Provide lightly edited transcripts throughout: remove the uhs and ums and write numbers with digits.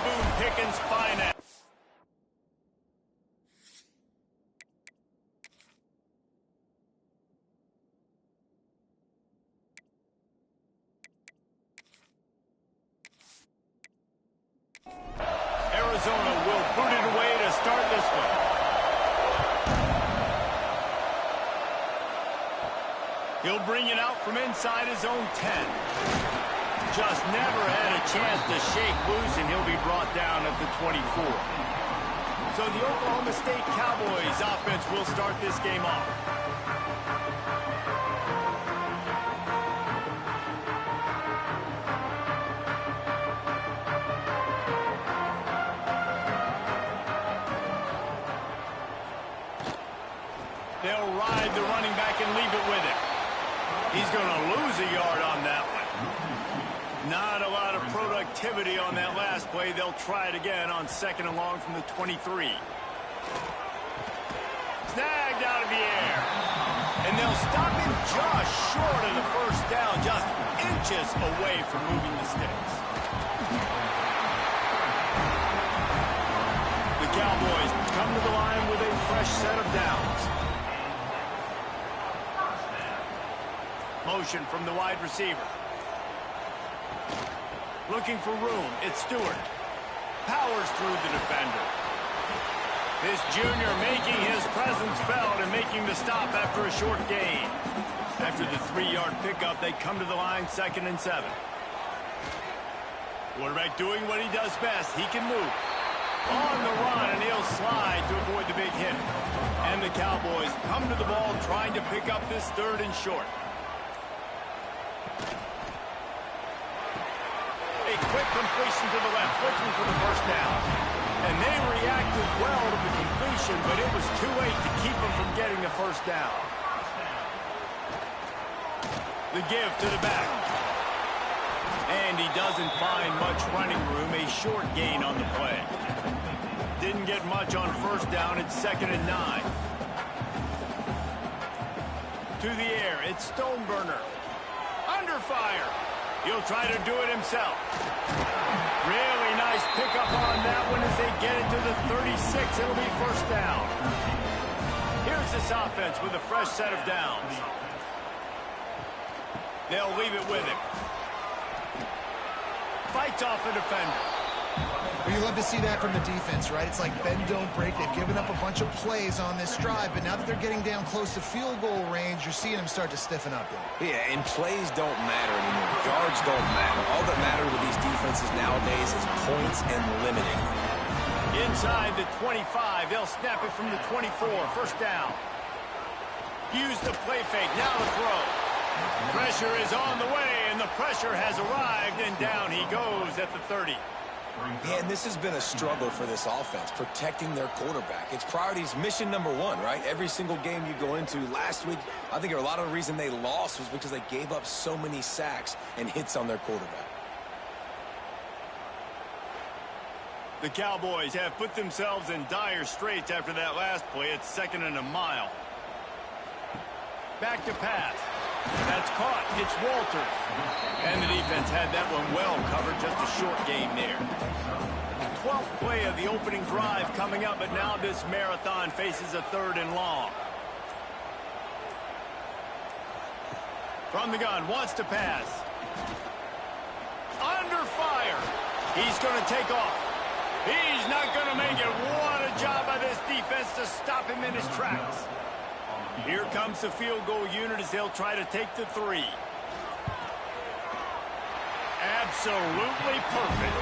Boone Pickens' finest. Arizona will boot it away to start this one. He'll bring it out from inside his own 10. Just never had a chance to shake loose, and he'll be brought down at the 24. So the Oklahoma State Cowboys offense will start this game off. They'll ride the running back and leave it with him. He's going to lose a yard on that one. Not a lot of productivity on that last play. They'll try it again on 2nd and long from the 23. Snagged out of the air. And they'll stop him just short of the first down, just inches away from moving the sticks. The Cowboys come to the line with a fresh set of downs. Motion from the wide receiver. Looking for room. It's Stewart. Powers through the defender. This junior making his presence felt and making the stop after a short gain. After the 3-yard pickup, they come to the line 2nd and 7. Quarterback doing what he does best. He can move. On the run, and he'll slide to avoid the big hit. And the Cowboys come to the ball trying to pick up this 3rd and short. A quick completion to the left, looking for the first down. And they reacted well to the completion, but it was too late to keep them from getting the first down. The give to the back. And he doesn't find much running room, a short gain on the play. Didn't get much on first down, it's 2nd and 9. To the air, it's Stoneburner. Under fire. He'll try to do it himself. Really nice pickup on that one as they get it to the 36. It'll be first down. Here's this offense with a fresh set of downs. They'll leave it with him. Fights off a defender. Well, you love to see that from the defense, right? It's like bend, don't break. They've given up a bunch of plays on this drive, but now that they're getting down close to field goal range, you're seeing them start to stiffen up. Yeah, and plays don't matter anymore. Yards don't matter. All that matters with these defenses nowadays is points and limiting. Inside the 25, they'll snap it from the 24. First down. Use the play fake. Now the throw. Pressure is on the way, and the pressure has arrived, and down he goes at the 30. Yeah, and this has been a struggle for this offense, protecting their quarterback. It's priorities, mission number one, right? Every single game you go into. Last week, I think a lot of the reason they lost was because they gave up so many sacks and hits on their quarterback. The Cowboys have put themselves in dire straits after that last play. It's 2nd and a mile. Back to pass. That's caught. It's Walters. And the defense had that one well covered. Just a short game there. 12th play of the opening drive coming up, but now this marathon faces a 3rd and long. From the gun, wants to pass. Under fire. He's going to take off. He's not going to make it. What a job by this defense to stop him in his tracks. Here comes the field goal unit as they'll try to take the 3. Absolutely perfect.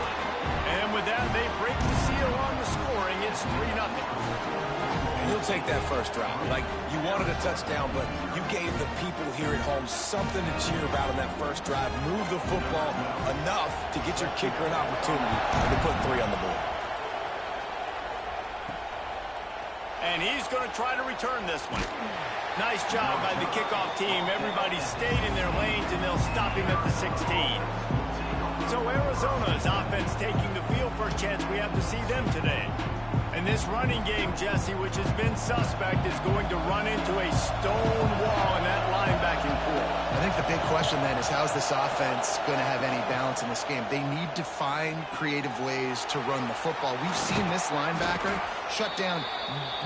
And with that, they break the seal on the scoring. It's 3-0. And he'll take that first drive. Like, you wanted a touchdown, but you gave the people here at home something to cheer about in that first drive. Move the football enough to get your kicker an opportunity to put 3 on the board. And he's going to try to return this one. Nice job by the kickoff team. Everybody stayed in their lanes, and they'll stop him at the 16. So Arizona's offense taking the field for a chance. We have to see them today. And And this running game, Jesse, which has been suspect, is going to run into a stone wall in that linebacking core. I think the big question then is how's this offense going to have any balance in this game? They need to find creative ways to run the football. We've seen this linebacker shut down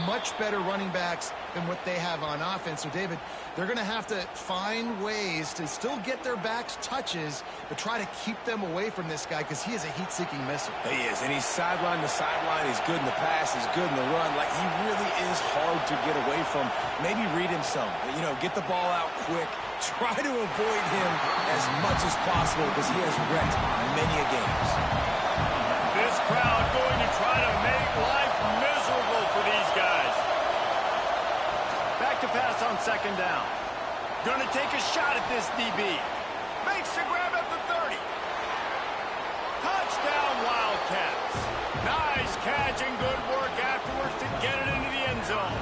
much better running backs than what they have on offense. So, David, they're going to have to find ways to still get their backs touches, but try to keep them away from this guy because he is a heat-seeking missile. He is, and he's sideline to sideline. He's good in the pass. He's good in the run. Like, he really is hard to get away from. Maybe read him some. You know, get the ball out quick. Try to avoid him as much as possible because he has wrecked many a games. This crowd going to try to make life miserable for these guys. Back to pass on second down. Going to take a shot at this DB. Makes the grab at the 30. Touchdown, Wildcats. Nice catch and good work afterwards to get it into the end zone.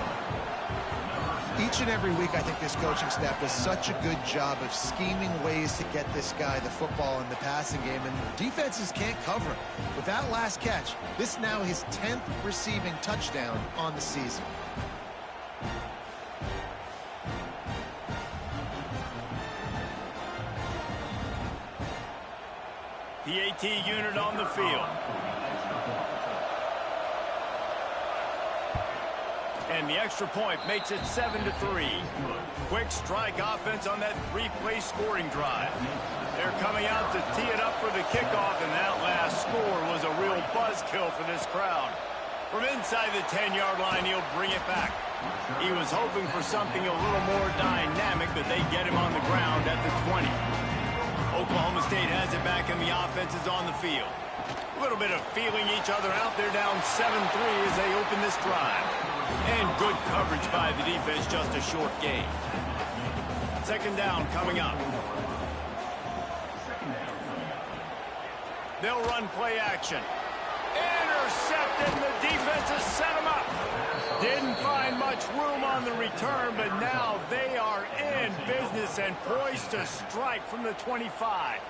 Each and every week, I think this coaching staff does such a good job of scheming ways to get this guy the football in the passing game, and defenses can't cover him. With that last catch, this now his 10th receiving touchdown on the season. The AT unit on the field. And the extra point makes it 7-3. Quick strike offense on that three-play scoring drive. They're coming out to tee it up for the kickoff, and that last score was a real buzzkill for this crowd. From inside the 10-yard line, he'll bring it back. He was hoping for something a little more dynamic, but they get him on the ground at the 20. Oklahoma State has it back, and the offense is on the field. A little bit of feeling each other out. They're down 7-3 as they open this drive. And good coverage by the defense, just a short gain. Second down coming up. They'll run play action. Intercepted, and the defense has set him up. Didn't find much room on the return, but now they are in business and poised to strike from the 25.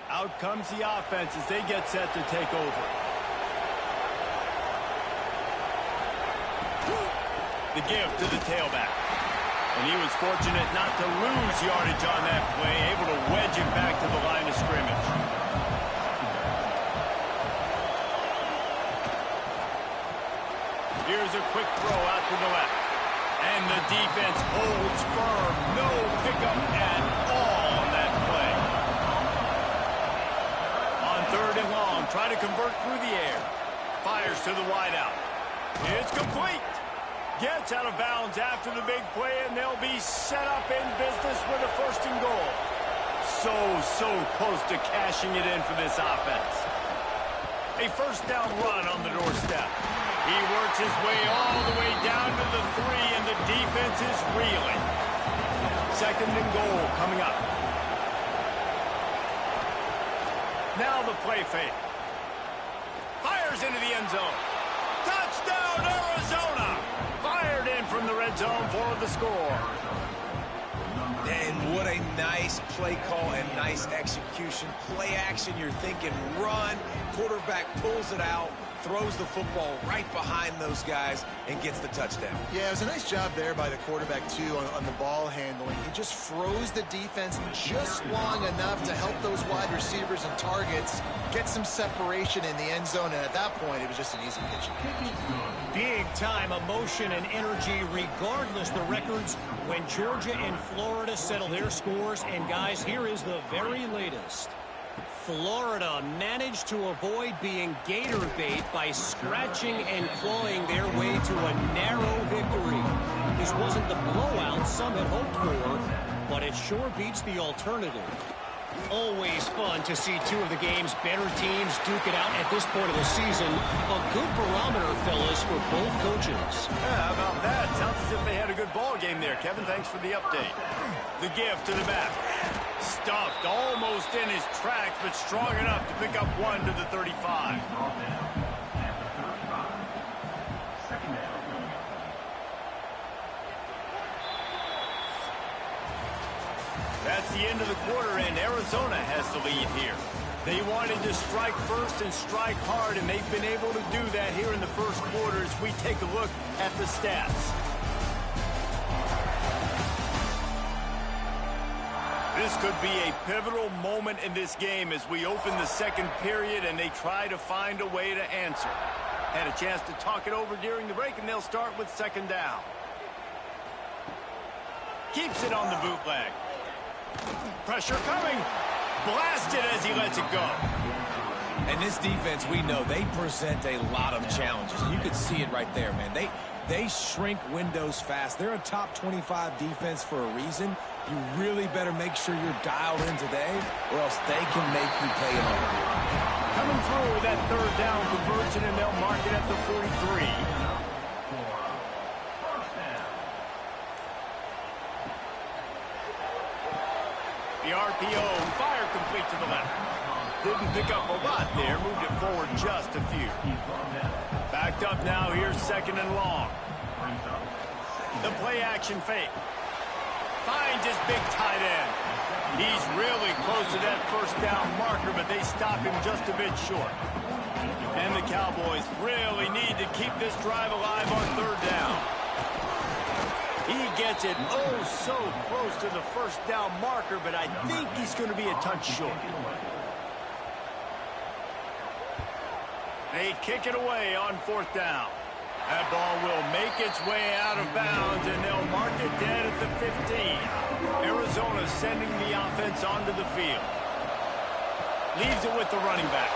Out comes the offense as they get set to take over. The give to the tailback. And he was fortunate not to lose yardage on that play, able to wedge it back to the line of scrimmage. Here's a quick throw out to the left. And the defense holds firm. No pickup at all on that play. On third and long, try to convert through the air. Fires to the wideout. It's complete. Gets out of bounds after the big play, and they'll be set up in business with a first and goal. So close to cashing it in for this offense. A first down run on the doorstep. He works his way all the way down to the 3, and the defense is reeling. Second and goal coming up. Now the play fake. Fires into the end zone. Touchdown, Arizona! Fired in from the red zone for the score. And what a nice play call and nice execution. Play action, you're thinking run. Quarterback pulls it out, throws the football right behind those guys, and gets the touchdown. Yeah, it was a nice job there by the quarterback, too, on the ball handling. He just froze the defense just long enough to help those wide receivers and targets get some separation in the end zone, and at that point, it was just an easy pitch. Big-time emotion and energy, regardless the records, when Georgia and Florida settle their scores. And, guys, here is the very latest. Florida managed to avoid being gator bait by scratching and clawing their way to a narrow victory. This wasn't the blowout some had hoped for, but it sure beats the alternative. Always fun to see two of the game's better teams duke it out at this point of the season. A good barometer, fellas, for both coaches. Yeah, how about that? Sounds as if they had a good ball game there. Kevin, thanks for the update. The give to the back. Stuffed almost in his tracks, but strong enough to pick up one to the 35. That's the end of the quarter, and Arizona has the lead here. They wanted to strike first and strike hard, and they've been able to do that here in the first quarter as we take a look at the stats. This could be a pivotal moment in this game as we open the second period and they try to find a way to answer. Had a chance to talk it over during the break, and they'll start with second down. Keeps it on the bootleg. Pressure coming. Blasted as he lets it go. And this defense, we know, they present a lot of challenges. You can see it right there, man. They shrink windows fast. They're a top 25 defense for a reason. You really better make sure you're dialed in today, or else they can make you pay it all. Coming through with that third down conversion, and they'll mark it at the 43. The RPO, fire complete to the left. Didn't pick up a lot there, moved it forward just a few. Backed up now, here's second and long. The play action fake. Finds his big tight end. He's really close to that first down marker, but they stop him just a bit short. And the Cowboys really need to keep this drive alive on third down. He gets it oh so close to the first down marker, but I think he's going to be a touch short. They kick it away on fourth down. That ball will make its way out of bounds, and they'll mark it dead at the 15. Arizona sending the offense onto the field. Leaves it with the running back.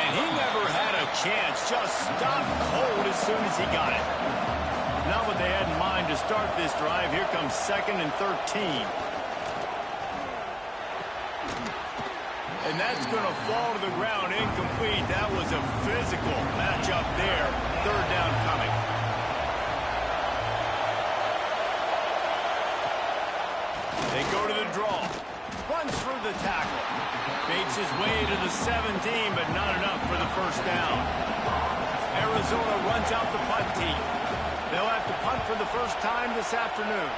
And he never had a chance. Just stopped cold as soon as he got it. Not what they had in mind to start this drive. Here comes second and 13. And that's going to fall to the ground incomplete. That was a physical matchup there. Third down coming. They go to the draw. Runs through the tackle. Makes his way to the 17, but not enough for the first down. Arizona runs out the punt team. They'll have to punt for the first time this afternoon.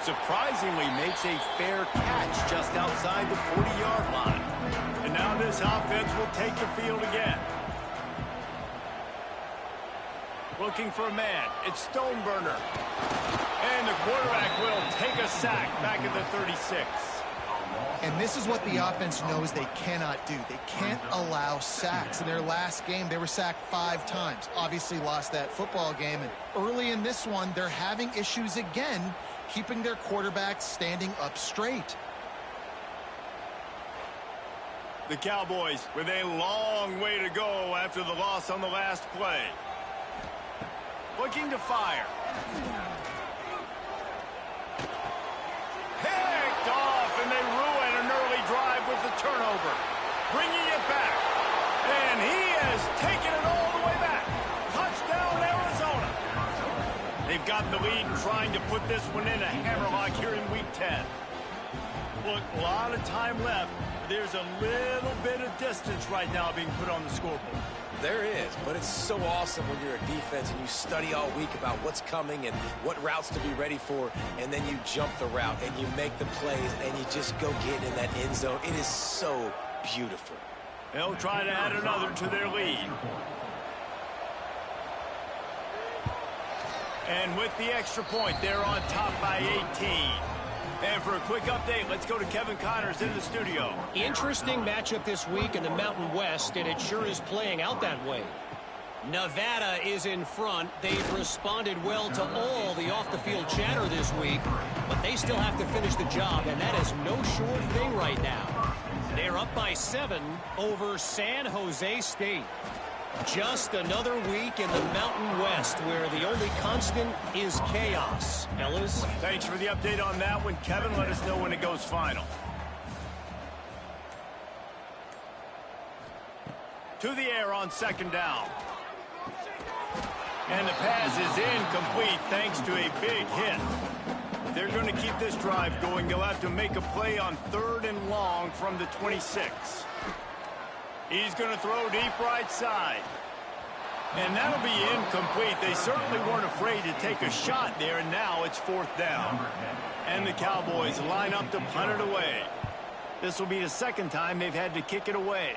Surprisingly makes a fair catch just outside the 40-yard line. And now this offense will take the field again. Looking for a man. It's Stoneburner. And the quarterback will take a sack back at the 36. And this is what the offense knows they cannot do. They can't allow sacks. In their last game, they were sacked 5 times. Obviously lost that football game. And early in this one, they're having issues again keeping their quarterback standing up straight. The Cowboys with a long way to go after the loss on the last play. Looking to fire. Picked off, and they ruin an early drive with the turnover. Bringing it back. And he has taken it all the way back. Touchdown, Arizona. They've got the lead and trying to put this one in a hammerlock here in Week 10. Look, a lot of time left. There's a little bit of distance right now being put on the scoreboard. There is, but it's so awesome when you're a defense and you study all week about what's coming and what routes to be ready for, and then you jump the route and you make the plays and you just go get in that end zone. It is so beautiful. They'll try to add another to their lead. And with the extra point, they're on top by 18. And for a quick update, let's go to Kevin Connors in the studio. Interesting matchup this week in the Mountain West, and it sure is playing out that way. Nevada is in front. They've responded well to all the off-the-field chatter this week, but they still have to finish the job, and that is no sure thing right now. They're up by 7 over San Jose State. Just another week in the Mountain West where the only constant is chaos. Ellis? Thanks for the update on that one, Kevin. Let us know when it goes final. To the air on second down. And the pass is incomplete thanks to a big hit. If they're going to keep this drive going, they'll have to make a play on 3rd and long from the 26. He's going to throw deep right side. And that'll be incomplete. They certainly weren't afraid to take a shot there, and now it's 4th down. And the Cowboys line up to punt it away. This will be the 2nd time they've had to kick it away.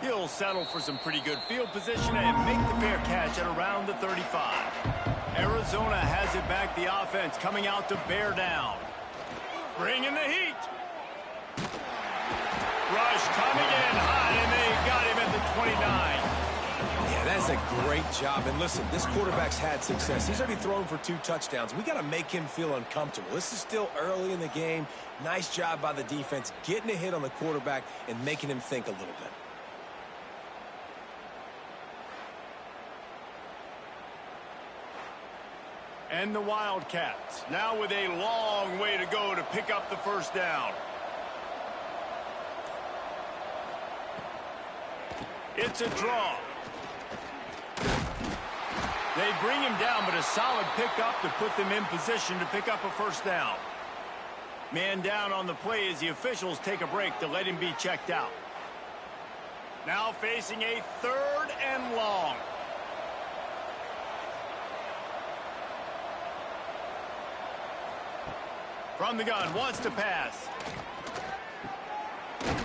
He'll settle for some pretty good field position and make the fair catch at around the 35. Arizona has it back, the offense coming out to bear down. Bringing the heat. Rush coming in high, and they got him at the 29. Yeah, that's a great job. And listen, this quarterback's had success. He's already thrown for 2 touchdowns. We got to make him feel uncomfortable. This is still early in the game. Nice job by the defense, getting a hit on the quarterback and making him think a little bit. And the Wildcats, now with a long way to go to pick up the 1st down. It's a draw. They bring him down, but a solid pickup to put them in position to pick up a 1st down. Man down on the play as the officials take a break to let him be checked out. Now facing a 3rd and long. From the gun, wants to pass.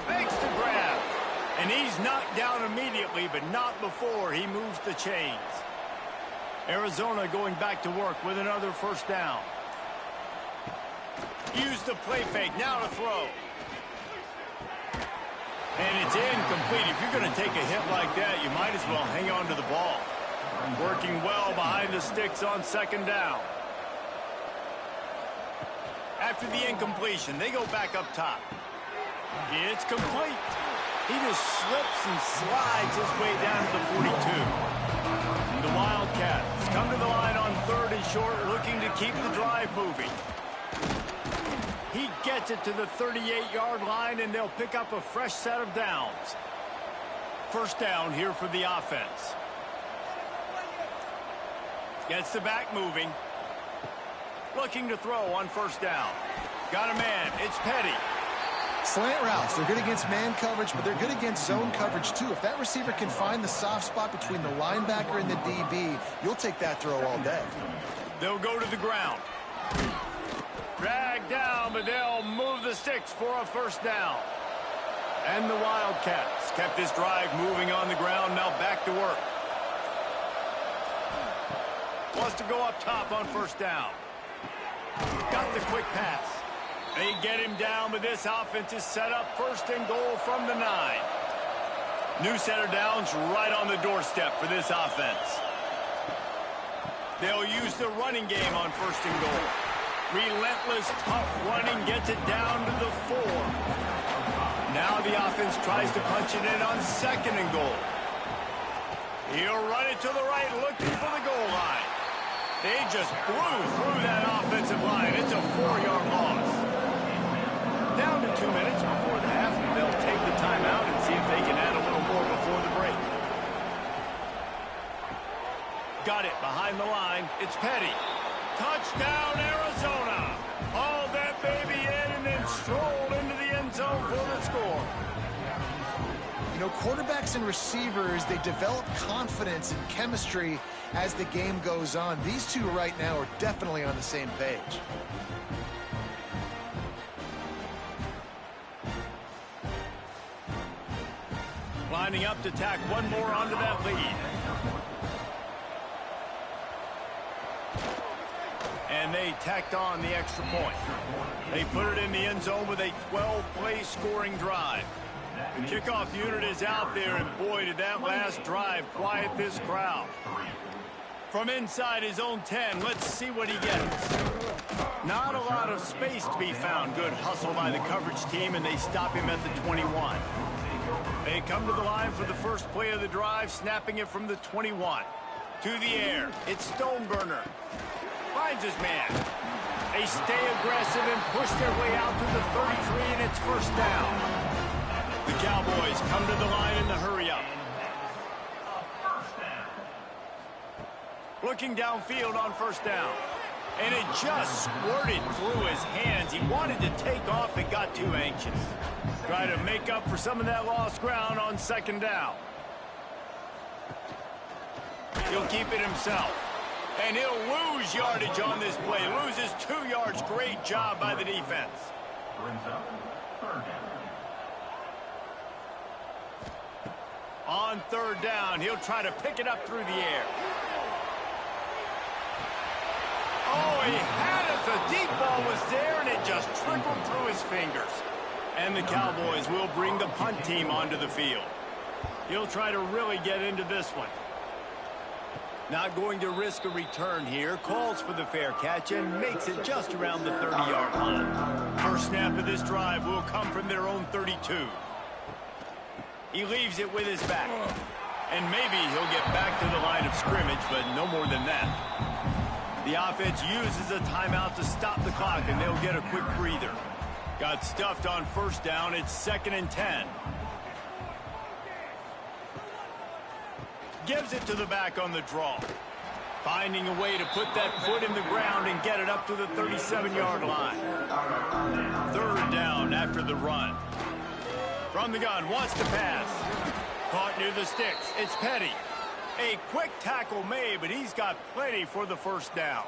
Makes the grab. And he's knocked down immediately, but not before he moves the chains. Arizona going back to work with another 1st down. Use the play fake, now to throw. And it's incomplete. If you're going to take a hit like that, you might as well hang on to the ball. Working well behind the sticks on 2nd down. After the incompletion, they go back up top. It's complete. He just slips and slides his way down to the 42. The Wildcats come to the line on 3rd and short, looking to keep the drive moving. He gets it to the 38-yard line, and they'll pick up a fresh set of downs. 1st down here for the offense. Gets the back moving. Looking to throw on 1st down. Got a man. It's Petty. Slant routes, they're good against man coverage, but they're good against zone coverage too. If that receiver can find the soft spot between the linebacker and the DB, you'll take that throw all day. They'll go to the ground. Drag down, but they'll move the sticks for a 1st down. And the Wildcats kept this drive moving on the ground, now back to work. Wants to go up top on 1st down. Got the quick pass. They get him down, but this offense is set up 1st and goal from the 9. New set of downs right on the doorstep for this offense. They'll use the running game on 1st and goal. Relentless, tough running gets it down to the 4. Now the offense tries to punch it in on 2nd and goal. He'll run it to the right, looking for the goal line. They just blew through that offensive line. It's a 4-yard loss. Down to 2 minutes before the half, and they'll take the timeout and see if they can add a little more before the break. Got it behind the line. It's Petty. Touchdown, Arizona. Hauled that baby in and then strolled into the end zone for the score. You know, quarterbacks and receivers, they develop confidence and chemistry as the game goes on. These two right now are definitely on the same page. Lining up to tack one more onto that lead. And they tacked on the extra point. They put it in the end zone with a 12-play scoring drive. The kickoff unit is out there, and boy, did that last drive quiet this crowd. From inside his own 10, let's see what he gets. Not a lot of space to be found. Good hustle by the coverage team, and they stop him at the 21. They come to the line for the first play of the drive, snapping it from the 21. To the air, it's Stoneburner. Finds his man. They stay aggressive and push their way out to the 33, and it's 1st down. The Cowboys come to the line in the hurry-up. Looking downfield on 1st down. And it just squirted through his hands. He wanted to take off and got too anxious. Try to make up for some of that lost ground on second down. He'll keep it himself. And he'll lose yardage on this play. Loses 2 yards. Great job by the defense. Brings up third down. On third down, he'll try to pick it up through the air. Oh, he had it. The deep ball was there, and it just trickled through his fingers. And the Cowboys will bring the punt team onto the field. He'll try to really get into this one. Not going to risk a return here. Calls for the fair catch and makes it just around the 30-yard line. First snap of this drive will come from their own 32. He leaves it with his back. And maybe he'll get back to the line of scrimmage, but no more than that. The offense uses a timeout to stop the clock, and they'll get a quick breather. Got stuffed on first down. It's 2nd and 10. Gives it to the back on the draw. Finding a way to put that foot in the ground and get it up to the 37-yard line. Third down after the run. From the gun, wants to pass. Caught near the sticks. It's Petty. A quick tackle made, but he's got plenty for the first down.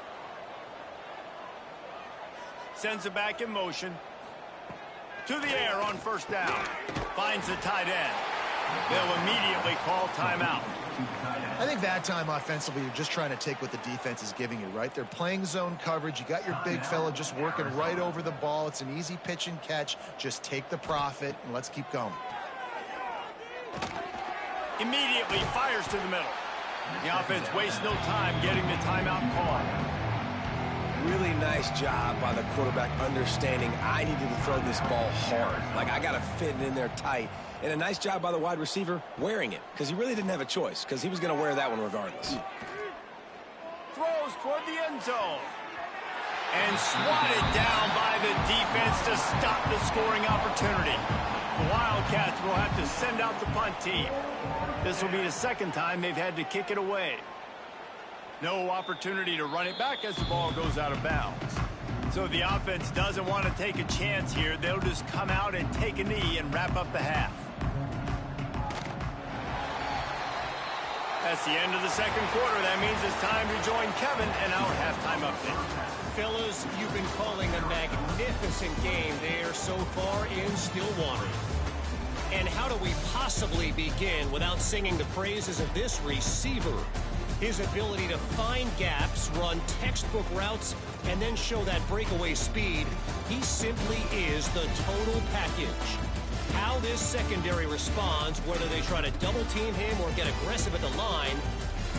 Sends it back in motion. To the air on first down. Finds the tight end. They'll immediately call timeout. I think that time offensively, you're just trying to take what the defense is giving you, right? They're playing zone coverage. You got your big fella just working right over the ball. It's an easy pitch and catch. Just take the profit, and let's keep going. Immediately fires to the middle. The offense wastes no time getting the timeout call. Really nice job by the quarterback understanding I needed to throw this ball hard. Like, I got to fit it in there tight. And a nice job by the wide receiver wearing it, because he really didn't have a choice, because he was going to wear that one regardless. Throws toward the end zone. And swatted down by the defense to stop the scoring opportunity. The Wildcats will have to send out the punt team. This will be the second time they've had to kick it away. No opportunity to run it back as the ball goes out of bounds. So the offense doesn't want to take a chance here. They'll just come out and take a knee and wrap up the half. That's the end of the second quarter. That means it's time to join Kevin and our halftime update. Fellas, you've been calling a magnificent game there so far in Stillwater. And how do we possibly begin without singing the praises of this receiver? His ability to find gaps, run textbook routes, and then show that breakaway speed. He simply is the total package. How this secondary responds, whether they try to double team him or get aggressive at the line,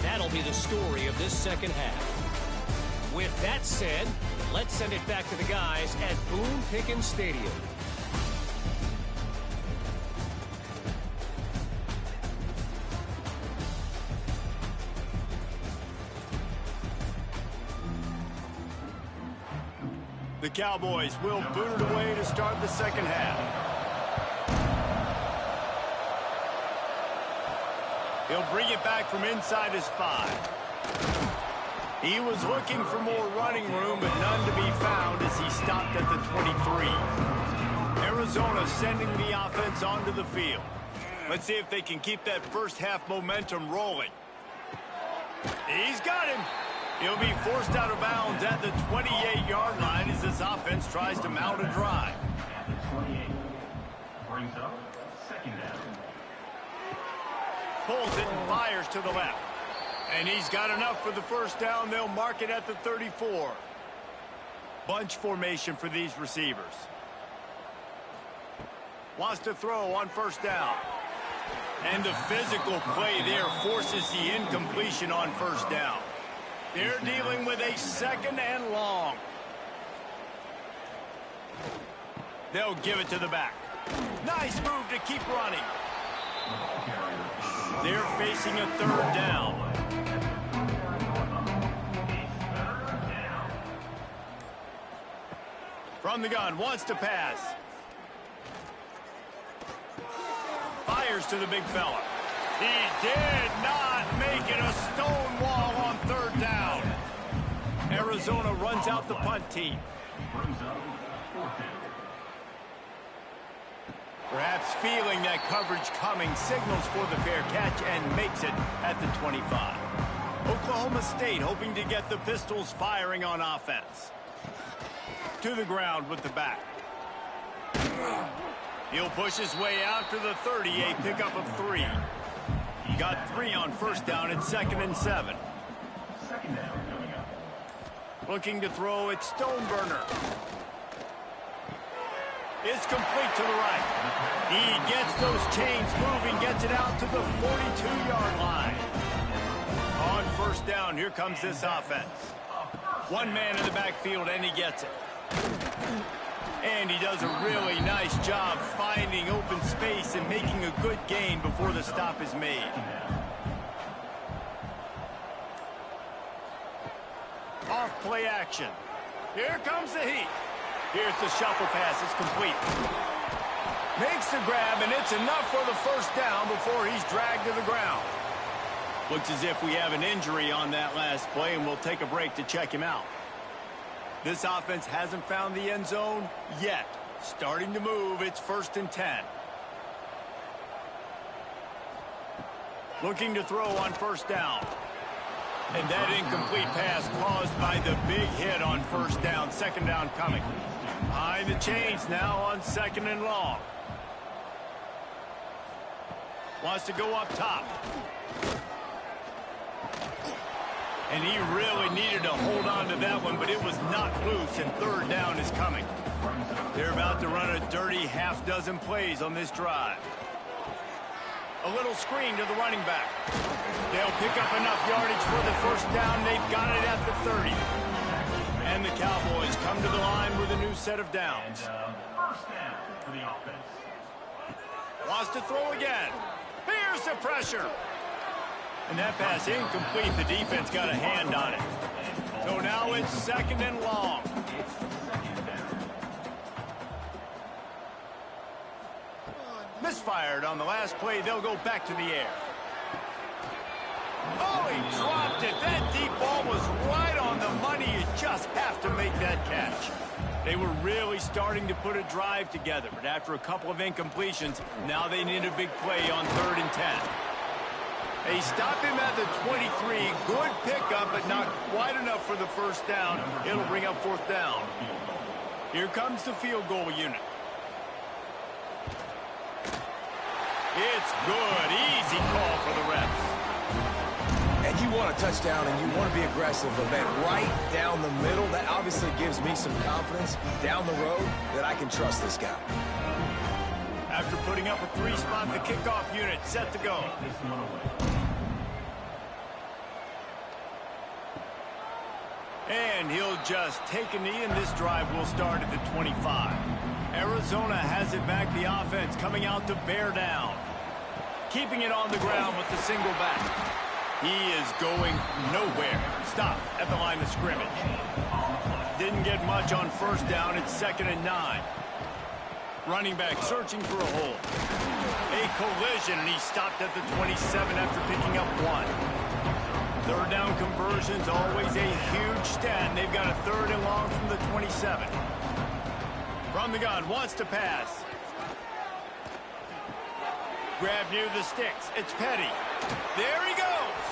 that'll be the story of this second half. With that said, let's send it back to the guys at Boone Pickens Stadium. The Cowboys will boot it away to start the second half. He'll bring it back from inside his 5. He was looking for more running room, but none to be found as he stopped at the 23. Arizona sending the offense onto the field. Let's see if they can keep that first half momentum rolling. He's got him. He'll be forced out of bounds at the 28-yard line as this offense tries to mount a drive. At the 28. Brings up second down. Pulls it and fires to the left. And he's got enough for the first down. They'll mark it at the 34. Bunch formation for these receivers. Wants to throw on first down. And the physical play there forces the incompletion on first down. They're dealing with a second and long. They'll give it to the back. Nice move to keep running. They're facing a third down. From the gun, wants to pass. Fires to the big fella. He did not make it. A stone wall on third down. Arizona runs out the punt team. Brings up fourth down. Perhaps feeling that coverage coming, signals for the fair catch and makes it at the 25. Oklahoma State hoping to get the Pistols firing on offense. To the ground with the back. He'll push his way out to the 30, a pickup of 3. He got 3 on first down. It's 2nd and 7. Second down coming up. Looking to throw, it's Stoneburner. It's complete to the right. He gets those chains moving, gets it out to the 42-yard line. On first down, here comes this offense. One man in the backfield, and he gets it. And he does a really nice job finding open space and making a good gain before the stop is made. Off play action. Here comes the heat. Here's the shuffle pass. It's complete. Makes the grab, and it's enough for the first down before he's dragged to the ground. Looks as if we have an injury on that last play, and we'll take a break to check him out. This offense hasn't found the end zone yet. Starting to move, it's 1st and 10. Looking to throw on first down. And that incomplete pass caused by the big hit on first down. 2nd down coming. Behind the chains now on 2nd and long. Wants to go up top. And he really needed to hold on to that one, but it was not loose, and 3rd down is coming. They're about to run a dirty half-dozen plays on this drive. A little screen to the running back. They'll pick up enough yardage for the first down. They've got it at the 30. And the Cowboys come to the line with a new set of downs. First down for the offense. Wants to throw again. Here's the pressure. And that pass incomplete. The defense got a hand on it. So now it's 2nd and long. Misfired on the last play. They'll go back to the air. Oh, he dropped it. That deep ball was right on the money. You just have to make that catch. They were really starting to put a drive together, but after a couple of incompletions, now they need a big play on 3rd and 10. They stop him at the 23. Good pickup, but not quite enough for the first down. It'll bring up 4th down. Here comes the field goal unit. It's good. Easy call for the refs. And you want a touchdown and you want to be aggressive, but man, right down the middle, that obviously gives me some confidence down the road that I can trust this guy. After putting up a 3-spot, the kickoff unit set to go. This one away. And he'll just take a knee, and this drive will start at the 25. Arizona has it back. The offense coming out to bear down. Keeping it on the ground with the single back. He is going nowhere. Stop at the line of scrimmage. Didn't get much on first down. It's 2nd and 9. Running back searching for a hole. A collision, and he stopped at the 27 after picking up 1. 3rd down conversions, always a huge stat, and they've got a 3rd and long from the 27. From the gun, wants to pass. Grab near the sticks. It's Petty. There he goes.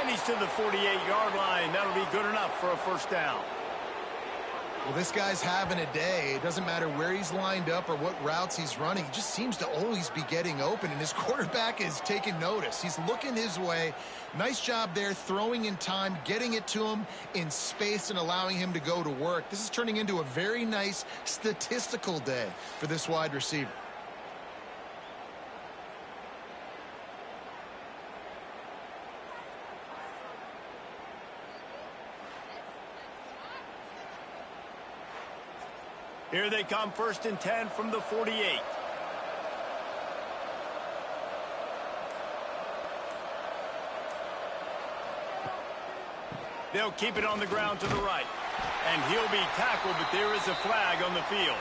And he's to the 48-yard line. That'll be good enough for a first down. Well, this guy's having a day. It doesn't matter where he's lined up or what routes he's running. He just seems to always be getting open, and his quarterback is taking notice. He's looking his way. Nice job there, throwing in time, getting it to him in space and allowing him to go to work. This is turning into a very nice statistical day for this wide receiver. Here they come, 1st and 10 from the 48. They'll keep it on the ground to the right. And he'll be tackled, but there is a flag on the field.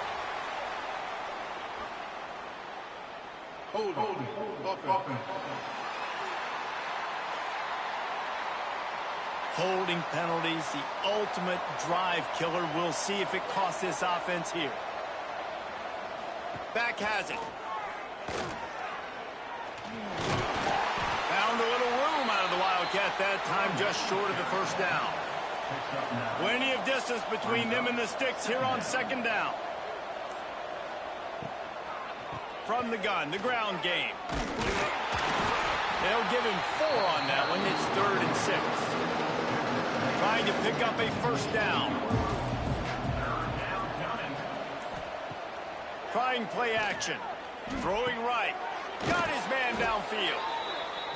Holding penalties, the ultimate drive killer. We'll see if it costs this offense here. Back has it. Found a little room out of the Wildcat that time, just short of the first down. Plenty of distance between them and the sticks here on second down. From the gun, the ground game. They'll give him 4 on that one. It's 3rd and 6. Trying to pick up a first down. Trying play action. Throwing right. Got his man downfield.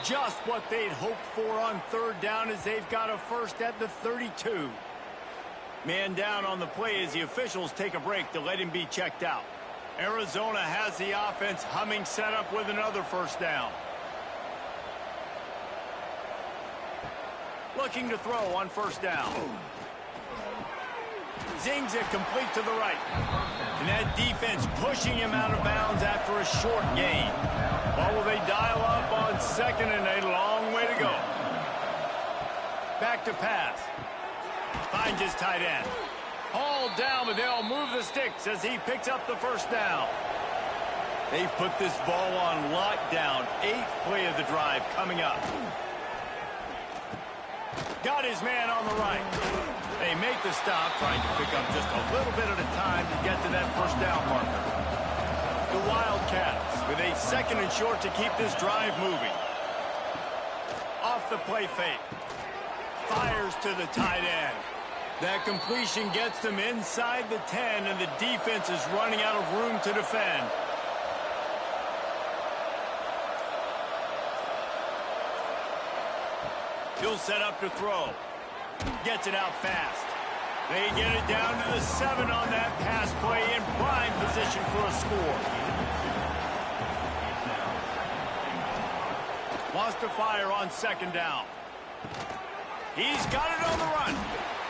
Just what they'd hoped for on 3rd down as they've got a first at the 32. Man down on the play as the officials take a break to let him be checked out. Arizona has the offense humming, set up with another first down. Looking to throw on first down. Zings it complete to the right. And that defense pushing him out of bounds after a short gain. Well, will they dial up on 2nd and a long way to go? Back to pass. Finds his tight end. Hauled down, but they'll move the sticks as he picks up the first down. They've put this ball on lockdown. 8th play of the drive coming up. Got his man on the right. They make the stop, trying to pick up just a little bit at a time to get to that first down marker. The Wildcats with a 2nd and short to keep this drive moving. Off the play fake. Fires to the tight end. That completion gets them inside the 10, and the defense is running out of room to defend. He'll set up to throw. Gets it out fast. They get it down to the 7 on that pass play in prime position for a score. Wants to fire on 2nd down. He's got it on the run.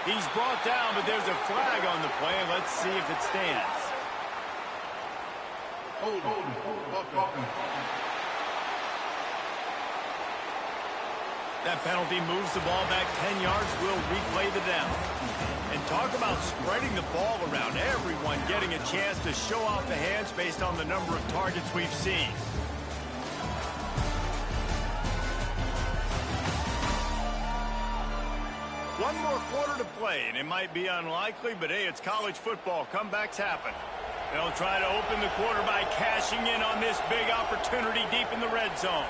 He's brought down, but there's a flag on the play. Let's see if it stands. That penalty moves the ball back 10 yards. We'll replay the down. And talk about spreading the ball around. Everyone getting a chance to show off the hands based on the number of targets we've seen. One more quarter to play, and it might be unlikely, but hey, it's college football. Comebacks happen. They'll try to open the quarter by cashing in on this big opportunity deep in the red zone.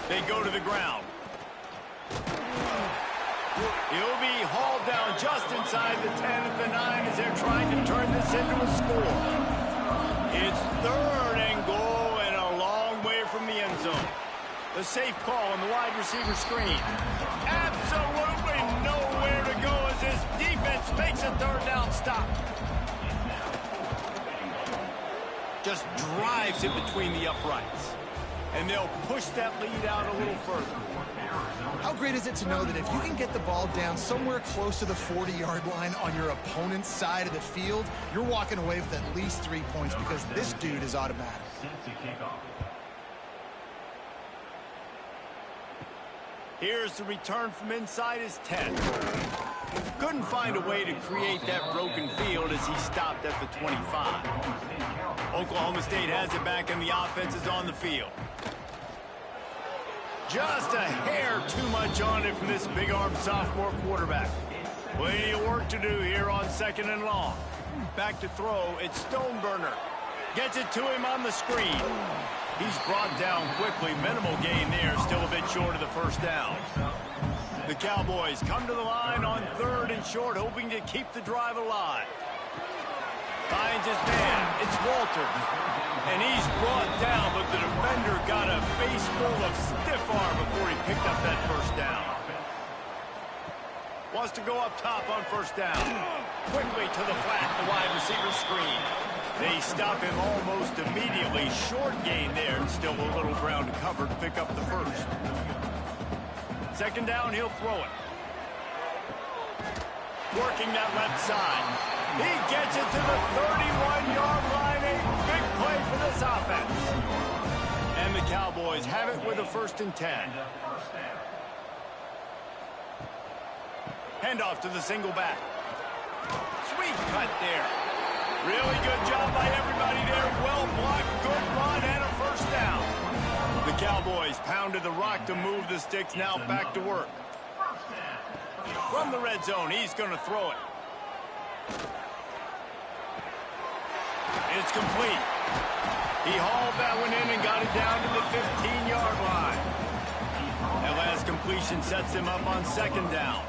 They go to the ground. He'll be hauled down just inside the 10 at the 9 as they're trying to turn this into a score. It's 3rd and goal and a long way from the end zone. The safe call on the wide receiver screen. Absolutely nowhere to go as this defense makes a 3rd down stop. Just drives it between the uprights. And they'll push that lead out a little further. How great is it to know that if you can get the ball down somewhere close to the 40-yard line on your opponent's side of the field, you're walking away with at least 3 points because this dude is automatic. Here's the return from inside his 10. Couldn't find a way to create that broken field as he stopped at the 25. Oklahoma State has it back and the offense is on the field. Just a hair too much on it from this big-armed sophomore quarterback. Plenty of work to do here on 2nd and long. Back to throw, it's Stoneburner. Gets it to him on the screen. He's brought down quickly. Minimal gain there, still a bit short of the first down. The Cowboys come to the line on 3rd and short, hoping to keep the drive alive. Finds his man. It's Walters. And he's brought down, but the defender got a face full of stiff arm before he picked up that first down. Wants to go up top on first down. Quickly to the flat, the wide receiver screen. They stop him almost immediately. Short gain there, and still a little ground to cover to pick up the first. 2nd down, he'll throw it. Working that left side. He gets it to the 31-yard line. A big play for this offense. And the Cowboys have it with a 1st and 10. Handoff to the single back. Sweet cut there. Really good job by everybody there. Well blocked, good run, and a first down. The Cowboys pounded the rock to move the sticks. Now back to work. From the red zone, he's going to throw it. It's complete. He hauled that one in and got it down to the 15-yard line. That last completion sets him up on second down.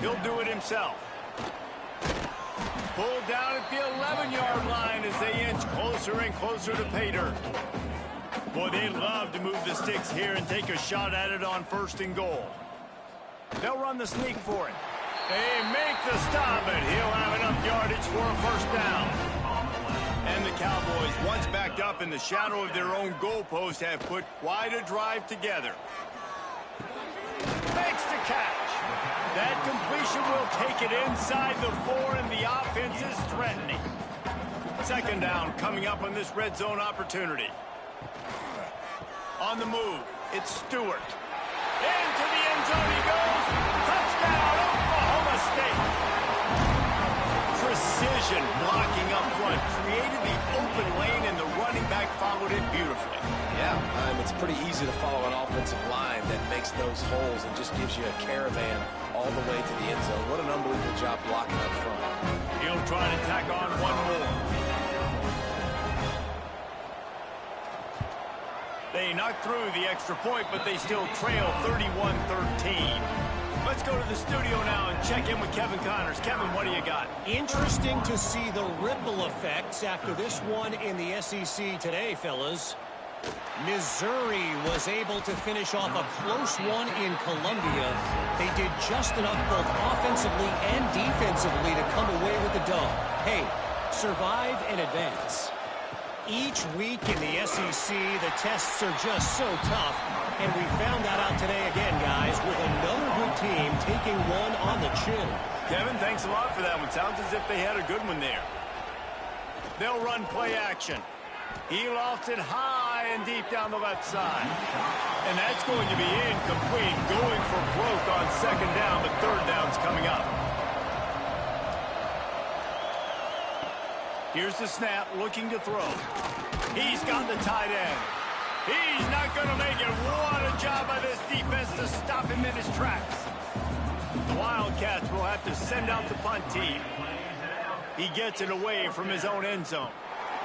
He'll do it himself. Pulled down at the 11-yard line as they inch closer and closer to pay dirt. Boy, they'd love to move the sticks here and take a shot at it on 1st and goal. They'll run the sneak for it. They make the stop, but he'll have enough yardage for a first down. And the Cowboys, once backed up in the shadow of their own goalpost, have put quite a drive together. Makes the catch. That completion will take it inside the 4, and the offense is threatening. Second down coming up on this red zone opportunity. On the move, it's Stewart. Into the end zone he goes. Touchdown, Oklahoma State. Precision blocking up front created the open lane, and the running back followed it beautifully. Yeah, it's pretty easy to follow an offensive line that makes those holes and just gives you a caravan all the way to the end zone. What an unbelievable job blocking up front. He'll try to tack on one more. They knocked through the extra point, but they still trail 31-13. Let's go to the studio now and check in with Kevin Connors. Kevin, what do you got? Interesting to see the ripple effects after this one in the SEC today, fellas. Missouri was able to finish off a close one in Columbia. They did just enough both offensively and defensively to come away with the dub. Hey, survive and advance. Each week in the SEC, the tests are just so tough, and we found that out today again, guys, with another good team taking one on the chin. Kevin, thanks a lot for that one. Sounds as if they had a good one there. They'll run play action. He lofts it high and deep down the left side. And that's going to be incomplete, going for broke on second down, but third down's coming up. Here's the snap, looking to throw. He's got the tight end. He's not going to make it. What a job by this defense to stop him in his tracks. The Wildcats will have to send out the punt team. He gets it away from his own end zone.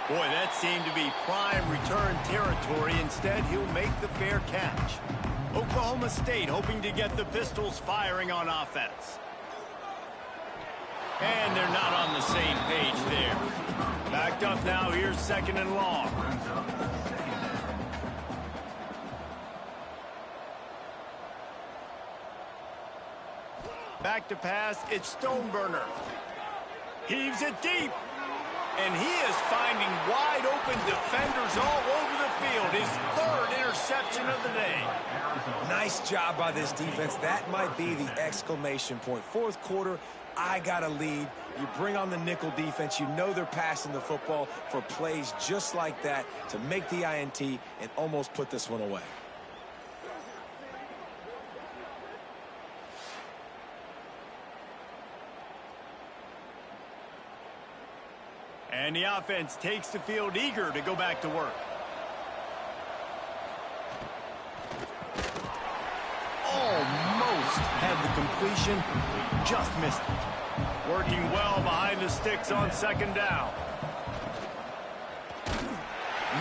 Boy, that seemed to be prime return territory. Instead, he'll make the fair catch. Oklahoma State hoping to get the Pistols firing on offense. And they're not on the same page there. Backed up now, here's second and long. Back to pass, it's Stoneburner. Heaves it deep. And he is finding wide open defenders all over the field. His third interception of the day. Nice job by this defense. That might be the exclamation point. Fourth quarter, I got a lead. You bring on the nickel defense. You know they're passing the football for plays just like that to make the INT and almost put this one away. And the offense takes the field eager to go back to work. Almost had the completion, just missed it. Working well behind the sticks on second down.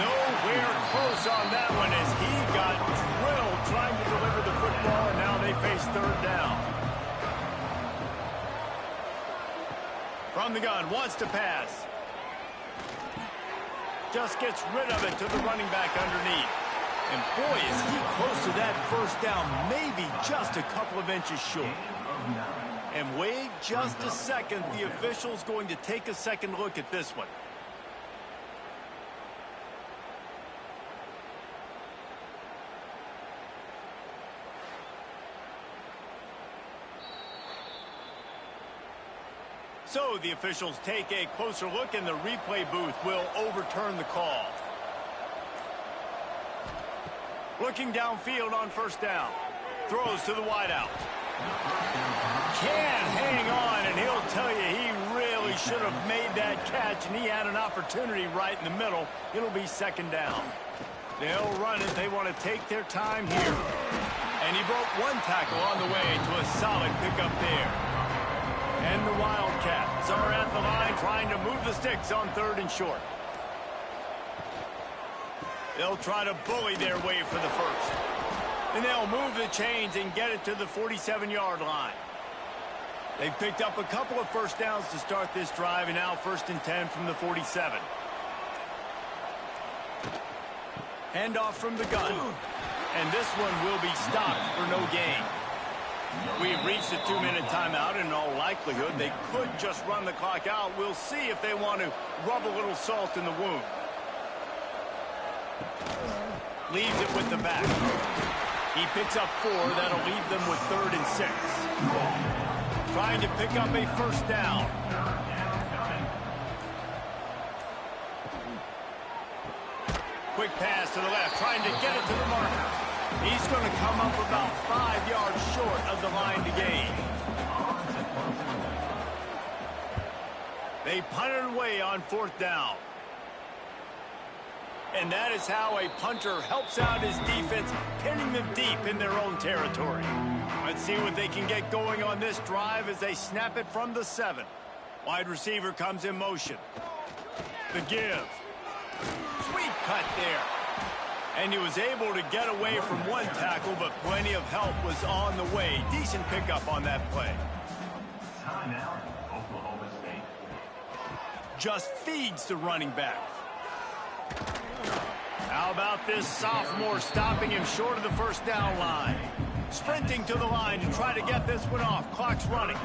Nowhere close on that one as he got drilled trying to deliver the football, and now they face third down. From the gun, wants to pass. Just gets rid of it to the running back underneath. And boy, is he close to that first down, maybe just a couple of inches short. And wait just a second, the official's going to take a second look at this one. So the officials take a closer look, and the replay booth will overturn the call. Looking downfield on first down. Throws to the wideout. Can't hang on, and he'll tell you he really should have made that catch, and he had an opportunity right in the middle. It'll be second down. They'll run it. They want to take their time here. And he broke one tackle on the way to a solid pickup there. And the Wildcats are at the line trying to move the sticks on 3rd and short. They'll try to bully their way for the first. And they'll move the chains and get it to the 47-yard line. They've picked up a couple of first downs to start this drive, and now 1st and 10 from the 47. Handoff from the gun. And this one will be stopped for no gain. We've reached a 2-minute timeout, and in all likelihood, they could just run the clock out. We'll see if they want to rub a little salt in the wound. Leaves it with the back. He picks up 4. That'll leave them with 3rd and 6. Trying to pick up a first down. Quick pass to the left, trying to get it to the marker. He's going to come up about 5 yards short of the line to gain. They punt it away on 4th down. And that is how a punter helps out his defense, pinning them deep in their own territory. Let's see what they can get going on this drive as they snap it from the 7. Wide receiver comes in motion. The give. Sweet cut there. And he was able to get away from one tackle, but plenty of help was on the way. Decent pickup on that play. Timeout, Oklahoma State. Just feeds the running back. How about this sophomore stopping him short of the first down line? Sprinting to the line to try to get this one off. Clock's running.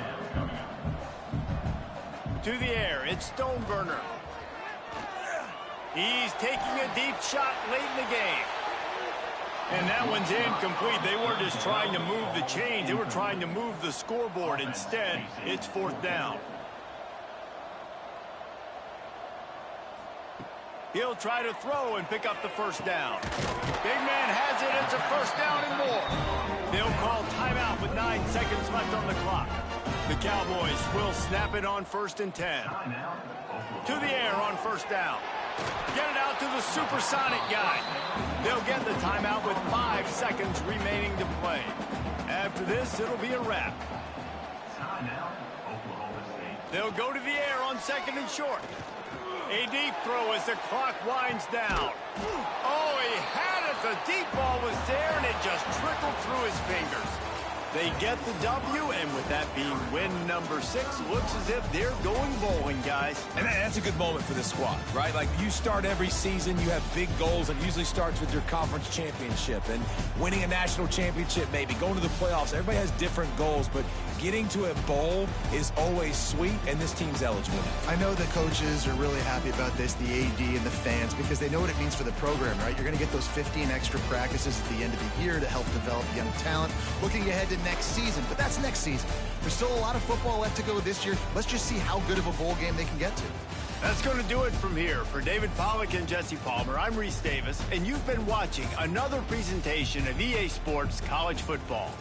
To the air, it's Stoneburner. He's taking a deep shot late in the game. And that one's incomplete. They weren't just trying to move the chains. They were trying to move the scoreboard. Instead, it's 4th down. He'll try to throw and pick up the first down. Big man has it. It's a first down and more. They'll call timeout with 9 seconds left on the clock. The Cowboys will snap it on 1st and 10. To the air on 1st down. Get it out to the supersonic guy. They'll get the timeout with 5 seconds remaining to play. After this, it'll be a wrap. They'll go to the air on 2nd and short. A deep throw as the clock winds down. Oh, he had it. The deep ball was there, and it just trickled through his fingers. They get the W, and with that being win number 6, looks as if they're going bowling, guys. And that's a good moment for this squad, right? Like, you start every season, you have big goals. It usually starts with your conference championship and winning a national championship, maybe going to the playoffs. Everybody has different goals, but getting to a bowl is always sweet, and this team's eligible. I know the coaches are really happy about this, the AD and the fans, because they know what it means for the program, right? You're going to get those 15 extra practices at the end of the year to help develop young talent. Looking ahead to next season, but that's next season. There's still a lot of football left to go this year. Let's just see how good of a bowl game they can get to. That's going to do it from here. For David Pollack and Jesse Palmer, I'm Reese Davis, and you've been watching another presentation of EA Sports College Football.